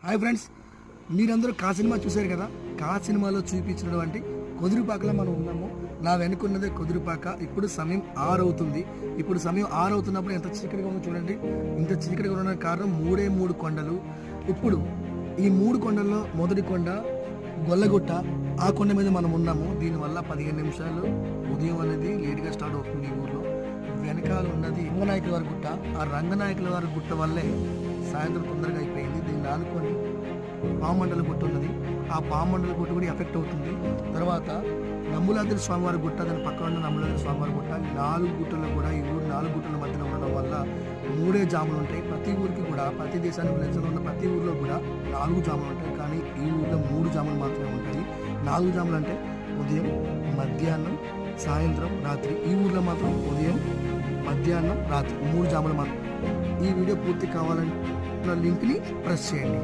Hi friends, మీరందరూ కా cinema చూశారు కదా. కా సినిమాలో చూపించినటువంటి కుదురుపాకలో మనం ఉన్నాము. నా వెనుకున్నదే కుదురుపాక. ఇప్పుడు సమయం 6 అవుతుంది. ఇప్పుడు సమయం 6 అవుతున్నప్పుడు ఎంత చీకటిగా ఉందో చూడండి. ఇంత చీకటిగా ఉండడానికి కారణం మూడు కొండలు. ఇప్పుడు ఈ 3 కొండల్లో మొదటి కొండ గొల్లగుట్ట. ఆ కొండ మీద మనం ఉన్నాము. దీనివల్ల 15 నిమిషాలు ఉదయం అనేది లేట్గా స్టార్ట్ అవుతుంది ఈ ఊర్లో. వెనకాల ఉన్నది రంగనాయకుల వారి గుట్ట. ఆ రంగనాయకుల వారి గుట్ట వల్లే సాయంత్రం తొందరగా అయిపోయింది. దీన్ని ఆనుకొని పామండల గుట్ట ఉన్నది. ఆ పామండల గుట్ట కూడా ఎఫెక్ట్ అవుతుంది. తర్వాత నమ్ములాద్రి స్వామివారి గుట్ట, దాని పక్కన ఉన్న నమ్ములాద్రి స్వామివారి గుట్ట. 4 గుట్టలు కూడా ఈ ఊరు 4 గుట్టల మధ్యన ఉండడం వల్ల 3 జాములు ఉంటాయి. ప్రతి ఊరికి కూడా, ప్రతి దేశానికి లెక్కలు ఉన్న ప్రతి ఊరిలో కూడా 4 జాములు ఉంటాయి. కానీ ఈ ఊరిలో 3 జాములు మాత్రమే ఉంటాయి. 4 జాములు అంటే ఉదయం, మధ్యాహ్నం, సాయంత్రం, రాత్రి. ఈ ఊర్లో మాత్రం ఉదయం, మధ్యాహ్నం, రాత్రి 3 జాములు మాత్రం. ఈ వీడియో పూర్తి కావాలంటే లింక్ని ప్రెస్ చేయండి.